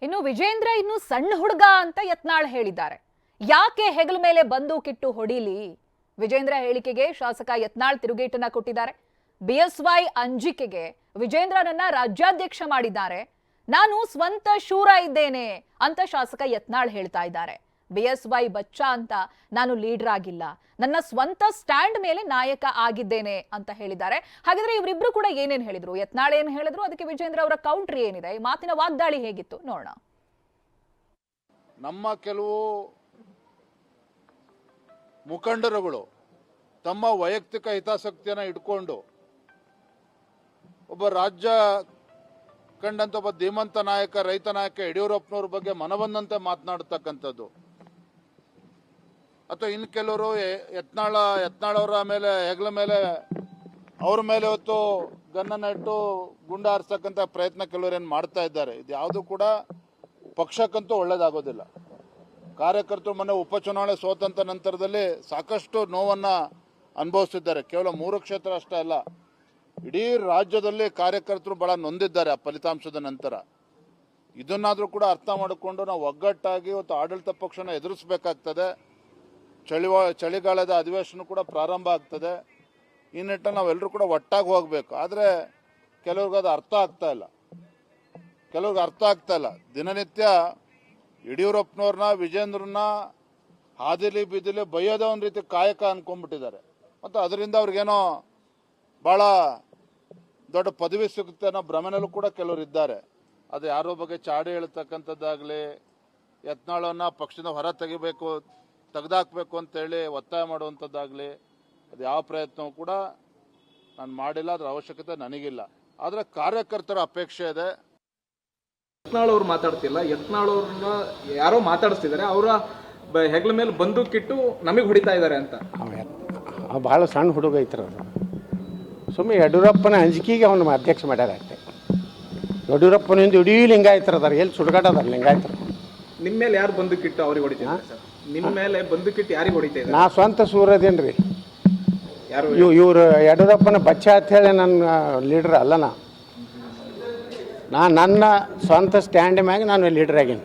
ಇನ್ನು ವಿಜೇಂದ್ರ ಇನ್ನು ಸಣ್ಣ ಹುಡುಗ ಅಂತ ಯತ್ನಾಳ್ ಹೇಳಿದ್ದಾರೆ. ಯಾಕೆ ಹೆಗಲ ಮೇಲೆ ಬಂದೂಕಿಟ್ಟು ಹೊಡಿಲಿ? ವಿಜೇಂದ್ರ ಹೇಳಿಕೆಗೆ ಶಾಸಕ ಯತ್ನಾಳ್ ತಿರುಗೇಟನ್ನ ಕೊಟ್ಟಿದ್ದಾರೆ. ಬಿಎಸ್ವೈ ಅಂಜಿಕೆಗೆ ವಿಜೇಂದ್ರನನ್ನ ರಾಜ್ಯಾಧ್ಯಕ್ಷ ಮಾಡಿದ್ದಾರೆ. ನಾನು ಸ್ವಂತ ಶೂರ ಇದ್ದೇನೆ ಅಂತ ಶಾಸಕ ಯತ್ನಾಳ್ ಹೇಳ್ತಾ ಇದ್ದಾರೆ. ಬಿಎಸ್ವೈ ಬಚ್ಚ ಅಂತ ನಾನು ಲೀಡರ್ ಆಗಿಲ್ಲ, ನನ್ನ ಸ್ವಂತ ಸ್ಟ್ಯಾಂಡ್ ಮೇಲೆ ನಾಯಕ ಆಗಿದ್ದೇನೆ ಅಂತ ಹೇಳಿದ್ದಾರೆ. ಹಾಗಾದ್ರೆ ಇವರಿಬ್ರು ಕೂಡ ಏನೇನ್ ಹೇಳಿದ್ರು, ಯತ್ನಾಳ್ ಏನ್ ಹೇಳಿದ್ರು, ಅದಕ್ಕೆ ವಿಜೇಂದ್ರ ಅವರ ಕೌಂಟರ್ ಏನಿದೆ, ಈ ಮಾತಿನ ವಾಗ್ದಾಳಿ ಹೇಗಿತ್ತು ನೋಡೋಣ. ನಮ್ಮ ಕೆಲವು ಮುಖಂಡರುಗಳು ತಮ್ಮ ವೈಯಕ್ತಿಕ ಹಿತಾಸಕ್ತಿಯನ್ನು ಇಟ್ಕೊಂಡು ಒಬ್ಬ ರಾಜ್ಯ ಕಂಡಂತ ಒಬ್ಬ ಧೀಮಂತ ನಾಯಕ, ರೈತ ನಾಯಕ ಯಡಿಯೂರಪ್ಪನವ್ರ ಬಗ್ಗೆ ಮನಬಂದಂತೆ ಮಾತನಾಡ್ತಕ್ಕಂಥದ್ದು, ಅಥವಾ ಇನ್ನು ಕೆಲವರು ಯತ್ನಾಳವರ ಮೇಲೆ ಹೆಗಲ ಮೇಲೆ ಅವ್ರ ಮೇಲೆ ಹೊತ್ತು ಗನ್ನನ್ನ ಇಟ್ಟು ಗುಂಡ ಹಾರಿಸ್ತಕ್ಕಂಥ ಪ್ರಯತ್ನ ಕೆಲವರೇನು ಮಾಡ್ತಾ ಇದ್ದಾರೆ. ಇದು ಯಾವುದು ಕೂಡ ಪಕ್ಷಕ್ಕಂತೂ ಒಳ್ಳೇದಾಗೋದಿಲ್ಲ. ಕಾರ್ಯಕರ್ತರು ಮೊನ್ನೆ ಉಪಚುನಾವಣೆ ಸೋತಂತ ನಂತರದಲ್ಲಿ ಸಾಕಷ್ಟು ನೋವನ್ನು ಅನುಭವಿಸಿದ್ದಾರೆ. ಕೇವಲ 3 ಕ್ಷೇತ್ರ ಅಷ್ಟೇ ಅಲ್ಲ, ಇಡೀ ರಾಜ್ಯದಲ್ಲಿ ಕಾರ್ಯಕರ್ತರು ಬಹಳ ನೊಂದಿದ್ದಾರೆ ಆ ಫಲಿತಾಂಶದ ನಂತರ. ಇದನ್ನಾದರೂ ಕೂಡ ಅರ್ಥ ಮಾಡಿಕೊಂಡು ನಾವು ಒಗ್ಗಟ್ಟಾಗಿ ಇವತ್ತು ಆಡಳಿತ ಪಕ್ಷನ ಎದುರಿಸಬೇಕಾಗ್ತದೆ. ಚಳಿಗಾಲದ ಅಧಿವೇಶನ ಕೂಡ ಪ್ರಾರಂಭ ಆಗ್ತದೆ. ಈ ನಿಟ್ಟಿನಲ್ಲಿ ನಾವೆಲ್ಲರೂ ಕೂಡ ಒಟ್ಟಾಗಿ ಹೋಗಬೇಕು. ಆದರೆ ಕೆಲವ್ರಿಗೆ ಅದು ಅರ್ಥ ಆಗ್ತಾ ಇಲ್ಲ. ದಿನನಿತ್ಯ ಯಡಿಯೂರಪ್ಪನವ್ರನ್ನ, ವಿಜೇಂದ್ರನ್ನ ಹಾದಿಲಿ ಬೀದಿಲಿ ಬೈಯೋದೇ ಒಂದು ರೀತಿ ಕಾಯಕ ಅನ್ಕೊಂಡ್ಬಿಟ್ಟಿದ್ದಾರೆ. ಮತ್ತು ಅದರಿಂದ ಅವ್ರಿಗೇನೋ ಭಾಳ ದೊಡ್ಡ ಪದವಿ ಸಿಗುತ್ತೆ ಅನ್ನೋ ಭ್ರಮೆನಲ್ಲೂ ಕೂಡ ಕೆಲವರು ಇದ್ದಾರೆ. ಅದು ಯಾರೋ ಬಗ್ಗೆ ಚಾಡಿ ಹೇಳ್ತಕ್ಕಂಥದ್ದಾಗಲಿ, ಯತ್ನಾಳನ್ನ ಪಕ್ಷದಿಂದ ಹೊರ ತೆಗೆದಾಕಬೇಕು ಅಂತೇಳಿ ಒತ್ತಾಯ ಮಾಡುವಂಥದ್ದಾಗಲಿ, ಅದು ಯಾವ ಪ್ರಯತ್ನವೂ ಕೂಡ ನಾನು ಮಾಡಿಲ್ಲ. ಅದರ ಅವಶ್ಯಕತೆ ನನಗಿಲ್ಲ. ಆದರೆ ಕಾರ್ಯಕರ್ತರ ಅಪೇಕ್ಷೆ ಇದೆ. ಯತ್ನಾಳ್ ಅವ್ರು ಮಾತಾಡ್ತಿಲ್ಲ, ಯತ್ನಾಳ್ ಅವ್ರನ್ನ ಯಾರೋ ಮಾತಾಡಿಸ್ತಿದ್ದಾರೆ, ಅವರ ಹೆಗಲ ಮೇಲೆ ಬಂದೂಕಿಟ್ಟು ನಮಗೆ ಹೊಡಿತಾ ಇದ್ದಾರೆ ಅಂತ. ಭಾಳ ಸಣ್ಣ ಹುಡುಗ ಐತ್ರ ಅದು. ಸುಮ್ಮನೆ ಯಡಿಯೂರಪ್ಪನ ಅಂಜಿಕೆಗೆ ಅವನು ಅಧ್ಯಕ್ಷ ಮಾಡ್ಯಾರ ಅಷ್ಟೇ. ಯಡಿಯೂರಪ್ಪನಿಂದ ಇಡೀ ಲಿಂಗಾಯತರು ಅದಾರ, ಎಲ್ಲಿ ಸುಡುಗಾಟ ಅದಾರ ಲಿಂಗಾಯತರು. ನಿಮ್ಮ ಮೇಲೆ ಯಾರು ಬಂದೂಕಿಟ್ಟು ಅವ್ರಿಗೆ ಹೊಡಿತಾರೆ ಸರ್? ನಿಮ್ಮ ಮೇಲೆ ಬಂದೂಕಿಟ್ಟು ಯಾರಿಗೆ ಹೊಡಿತಾ ಇದ್ದಾರೆ? ನಾ ಸ್ವಂತ ಸೂರದೇನ್ರಿ. ಯಾರು ಇವ್ರು ಯಡಿಯೂರಪ್ಪನ ಬಚ್ಚ ಅಂತ ಹೇಳಿ ನನ್ನ ಲೀಡರ್ ಅಲ್ಲ. ನಾ ನನ್ನ ಸ್ವಂತ ಸ್ಟ್ಯಾಂಡ್ ಮ್ಯಾಗ ನಾನು ಲೀಡರ್ ಆಗೀನಿ.